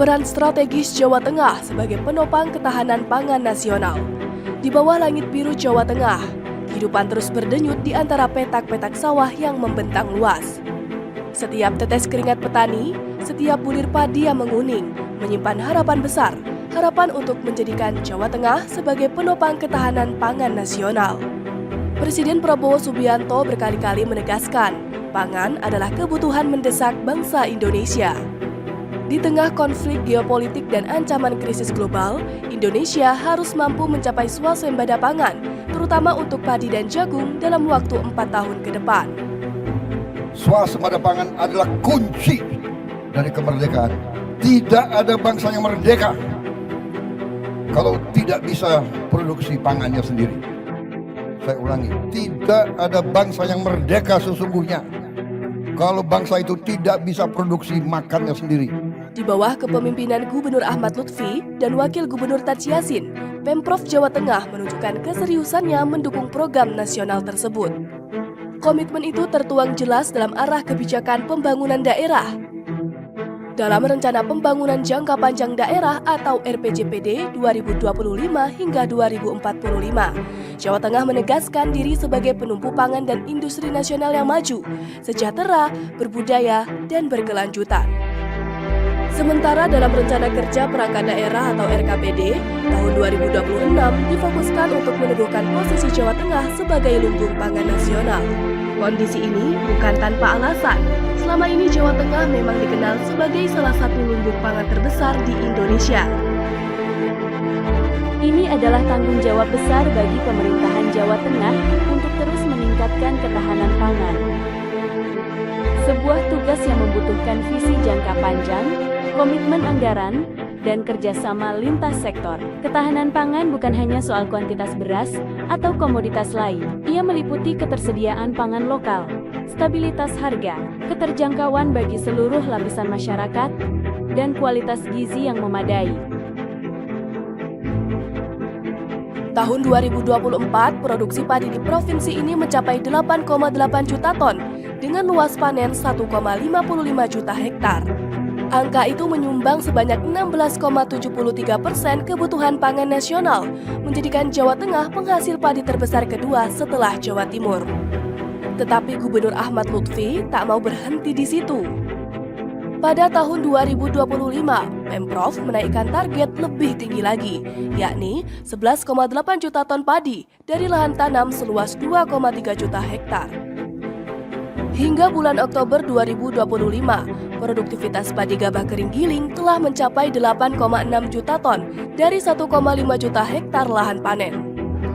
Peran strategis Jawa Tengah sebagai penopang ketahanan pangan nasional. Di bawah langit biru Jawa Tengah, kehidupan terus berdenyut di antara petak-petak sawah yang membentang luas. Setiap tetes keringat petani, setiap bulir padi yang menguning, menyimpan harapan besar, harapan untuk menjadikan Jawa Tengah sebagai penopang ketahanan pangan nasional. Presiden Prabowo Subianto berkali-kali menegaskan, pangan adalah kebutuhan mendesak bangsa Indonesia. Di tengah konflik geopolitik dan ancaman krisis global, Indonesia harus mampu mencapai swasembada pangan, terutama untuk padi dan jagung dalam waktu 4 tahun ke depan. Swasembada pangan adalah kunci dari kemerdekaan. Tidak ada bangsa yang merdeka kalau tidak bisa produksi pangannya sendiri. Saya ulangi, tidak ada bangsa yang merdeka sesungguhnya kalau bangsa itu tidak bisa produksi makannya sendiri. Di bawah kepemimpinan Gubernur Ahmad Lutfi dan Wakil Gubernur Tads Yassin, Pemprov Jawa Tengah menunjukkan keseriusannya mendukung program nasional tersebut. Komitmen itu tertuang jelas dalam arah kebijakan pembangunan daerah. Dalam Rencana Pembangunan Jangka Panjang Daerah atau RPJPD 2025 hingga 2045, Jawa Tengah menegaskan diri sebagai penumpu pangan dan industri nasional yang maju, sejahtera, berbudaya, dan berkelanjutan. Sementara dalam Rencana Kerja Perangkat Daerah atau RKPD, tahun 2026 difokuskan untuk meneguhkan posisi Jawa Tengah sebagai lumbung pangan nasional. Kondisi ini bukan tanpa alasan. Selama ini Jawa Tengah memang dikenal sebagai salah satu lumbung pangan terbesar di Indonesia. Ini adalah tanggung jawab besar bagi pemerintahan Jawa Tengah untuk terus meningkatkan ketahanan pangan. Sebuah tugas yang membutuhkan visi jangka panjang, komitmen anggaran, dan kerjasama lintas sektor. Ketahanan pangan bukan hanya soal kuantitas beras atau komoditas lain. Ia meliputi ketersediaan pangan lokal, stabilitas harga, keterjangkauan bagi seluruh lapisan masyarakat, dan kualitas gizi yang memadai. Tahun 2024, produksi padi di provinsi ini mencapai 8,8 juta ton dengan luas panen 1,55 juta hektar. Angka itu menyumbang sebanyak 16,73% kebutuhan pangan nasional, menjadikan Jawa Tengah penghasil padi terbesar kedua setelah Jawa Timur. Tetapi Gubernur Ahmad Lutfi tak mau berhenti di situ. Pada tahun 2025, Pemprov menaikkan target lebih tinggi lagi, yakni 11,8 juta ton padi dari lahan tanam seluas 2,3 juta hektar. Hingga bulan Oktober 2025, produktivitas padi gabah kering giling telah mencapai 8,6 juta ton dari 1,5 juta hektar lahan panen.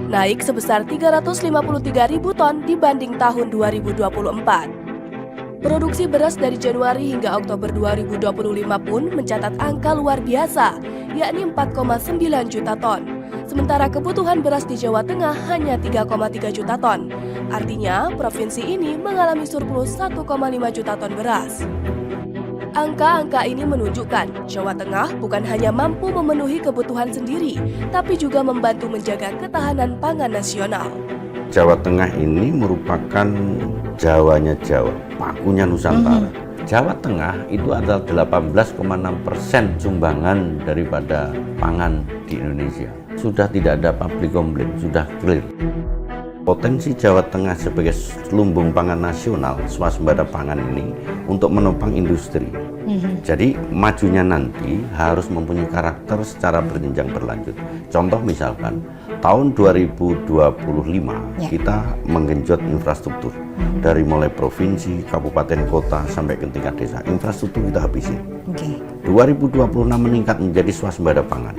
Naik sebesar 353.000 ton dibanding tahun 2024. Produksi beras dari Januari hingga Oktober 2025 pun mencatat angka luar biasa, yakni 4,9 juta ton. Sementara kebutuhan beras di Jawa Tengah hanya 3,3 juta ton. Artinya, provinsi ini mengalami surplus 1,5 juta ton beras. Angka-angka ini menunjukkan Jawa Tengah bukan hanya mampu memenuhi kebutuhan sendiri, tapi juga membantu menjaga ketahanan pangan nasional. Jawa Tengah ini merupakan Jawanya Jawa, pakunya Nusantara. Jawa Tengah itu adalah 18,6% sumbangan daripada pangan di Indonesia. Sudah tidak ada pabrik komplain, sudah clear. Potensi Jawa Tengah sebagai lumbung pangan nasional, swasembada pangan ini untuk menopang industri. Jadi majunya nanti harus mempunyai karakter secara berjenjang berlanjut. Contoh misalkan, tahun 2025 kita menggenjot infrastruktur. Dari mulai provinsi, kabupaten, kota, sampai ke tingkat desa. Infrastruktur kita habisin. 2026 meningkat menjadi swasembada pangan.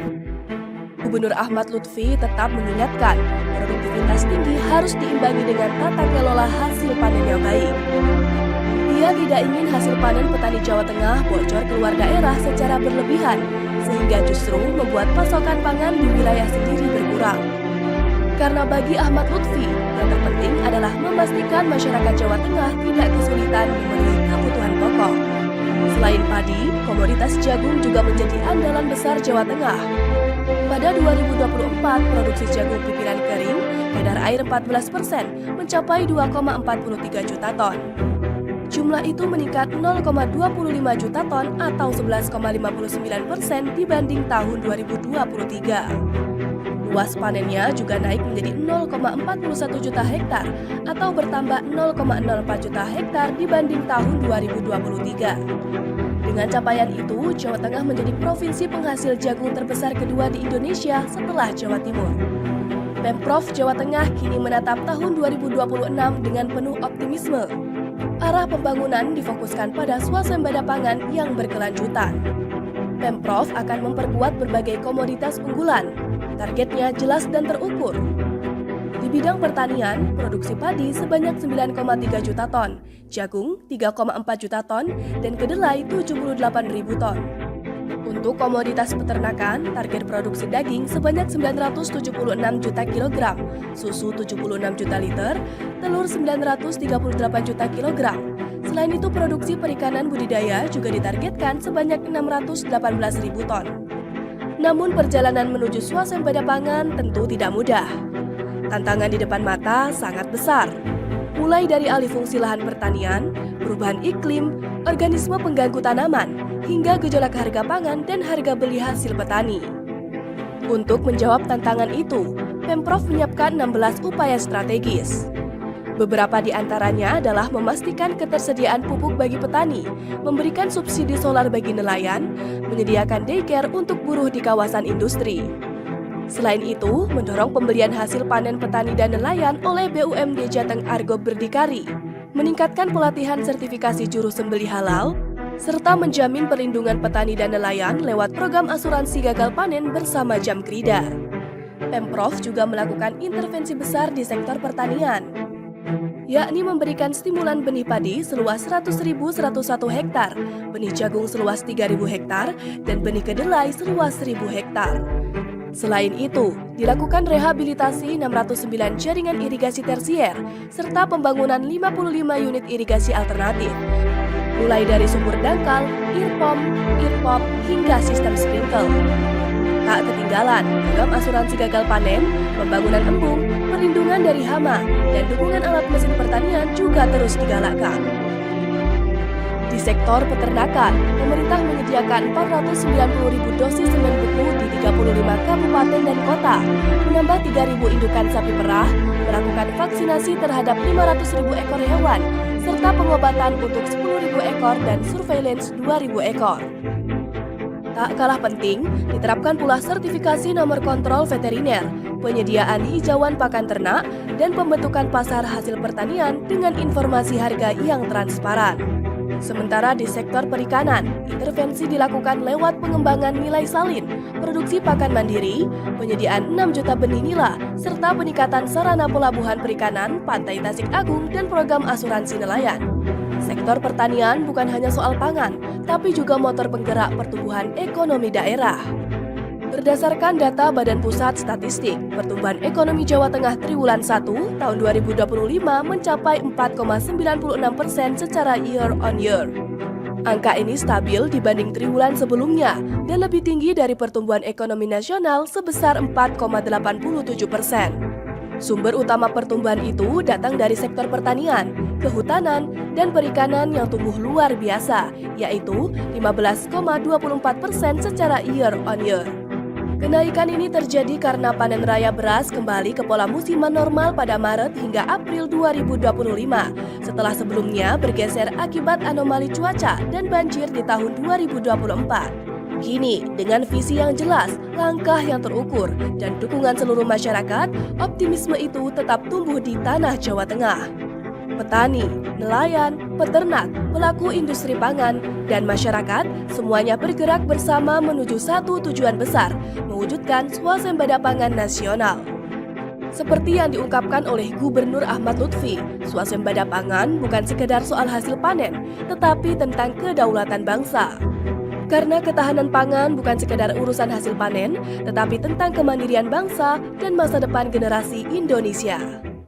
Gubernur Ahmad Lutfi tetap mengingatkan, produktivitas tinggi harus diimbangi dengan tata kelola hasil panen yang baik. Ia tidak ingin hasil panen petani Jawa Tengah bocor keluar daerah secara berlebihan, sehingga justru membuat pasokan pangan di wilayah sendiri berkurang. Karena bagi Ahmad Lutfi, yang terpenting adalah memastikan masyarakat Jawa Tengah tidak kesulitan memenuhi kebutuhan pokok. Selain padi, komoditas jagung juga menjadi andalan besar Jawa Tengah. Pada 2024, produksi jagung pipiran kering, kadar air 14%, mencapai 2,43 juta ton. Jumlah itu meningkat 0,25 juta ton atau 11,59% dibanding tahun 2023. Luas panennya juga naik menjadi 0,41 juta hektar atau bertambah 0,04 juta hektar dibanding tahun 2023. Dengan capaian itu, Jawa Tengah menjadi provinsi penghasil jagung terbesar kedua di Indonesia setelah Jawa Timur. Pemprov Jawa Tengah kini menatap tahun 2026 dengan penuh optimisme. Arah pembangunan difokuskan pada swasembada pangan yang berkelanjutan. Pemprov akan memperkuat berbagai komoditas unggulan. Targetnya jelas dan terukur. Di bidang pertanian, produksi padi sebanyak 9,3 juta ton, jagung 3,4 juta ton, dan kedelai 78.000 ton. Untuk komoditas peternakan, target produksi daging sebanyak 976 juta kilogram, susu 76 juta liter, telur 938 juta kilogram. Selain itu, produksi perikanan budidaya juga ditargetkan sebanyak 618.000 ton. Namun perjalanan menuju swasembada pangan tentu tidak mudah. Tantangan di depan mata sangat besar. Mulai dari alih fungsi lahan pertanian, perubahan iklim, organisme pengganggu tanaman, hingga gejolak harga pangan dan harga beli hasil petani. Untuk menjawab tantangan itu, Pemprov menyiapkan 16 upaya strategis. Beberapa di antaranya adalah memastikan ketersediaan pupuk bagi petani, memberikan subsidi solar bagi nelayan, menyediakan daycare untuk buruh di kawasan industri. Selain itu, mendorong pembelian hasil panen petani dan nelayan oleh BUMD Jateng Argo Berdikari, meningkatkan pelatihan sertifikasi juru sembelih halal, serta menjamin perlindungan petani dan nelayan lewat program asuransi gagal panen bersama Jamkrida. Pemprov juga melakukan intervensi besar di sektor pertanian, yakni memberikan stimulan benih padi seluas 100.101 hektar, benih jagung seluas 3.000 hektar, dan benih kedelai seluas 1.000 hektar. Selain itu, dilakukan rehabilitasi 609 jaringan irigasi tersier, serta pembangunan 55 unit irigasi alternatif, mulai dari sumur dangkal, earpump, hingga sistem sprinkle. Tak ketinggalan, program asuransi gagal panen, pembangunan embung, perlindungan dari hama, dan dukungan alat mesin pertanian juga terus digalakkan. Di sektor peternakan, pemerintah menyediakan 490.000 dosis semen beku di 35 kabupaten dan kota, menambah 3.000 indukan sapi perah, melakukan vaksinasi terhadap 500.000 ekor hewan, serta pengobatan untuk 10.000 ekor dan surveillance 2.000 ekor. Tak kalah penting, diterapkan pula sertifikasi nomor kontrol veteriner, penyediaan hijauan pakan ternak, dan pembentukan pasar hasil pertanian dengan informasi harga yang transparan. Sementara di sektor perikanan, intervensi dilakukan lewat pengembangan nilai salin, produksi pakan mandiri, penyediaan 6 juta benih nila, serta peningkatan sarana pelabuhan perikanan, pantai Tasik Agung, dan program asuransi nelayan. Sektor pertanian bukan hanya soal pangan, tapi juga motor penggerak pertumbuhan ekonomi daerah. Berdasarkan data Badan Pusat Statistik, pertumbuhan ekonomi Jawa Tengah triwulan 1 tahun 2025 mencapai 4,96% secara year on year. Angka ini stabil dibanding triwulan sebelumnya dan lebih tinggi dari pertumbuhan ekonomi nasional sebesar 4,87%. Sumber utama pertumbuhan itu datang dari sektor pertanian, kehutanan, dan perikanan yang tumbuh luar biasa, yaitu 15,24% secara year on year. Kenaikan ini terjadi karena panen raya beras kembali ke pola musiman normal pada Maret hingga April 2025, setelah sebelumnya bergeser akibat anomali cuaca dan banjir di tahun 2024. Kini, dengan visi yang jelas, langkah yang terukur, dan dukungan seluruh masyarakat, optimisme itu tetap tumbuh di tanah Jawa Tengah. Petani, nelayan, peternak, pelaku industri pangan, dan masyarakat semuanya bergerak bersama menuju satu tujuan besar, mewujudkan swasembada pangan nasional. Seperti yang diungkapkan oleh Gubernur Ahmad Lutfi, swasembada pangan bukan sekedar soal hasil panen, tetapi tentang kedaulatan bangsa. Karena ketahanan pangan bukan sekedar urusan hasil panen, tetapi tentang kemandirian bangsa dan masa depan generasi Indonesia.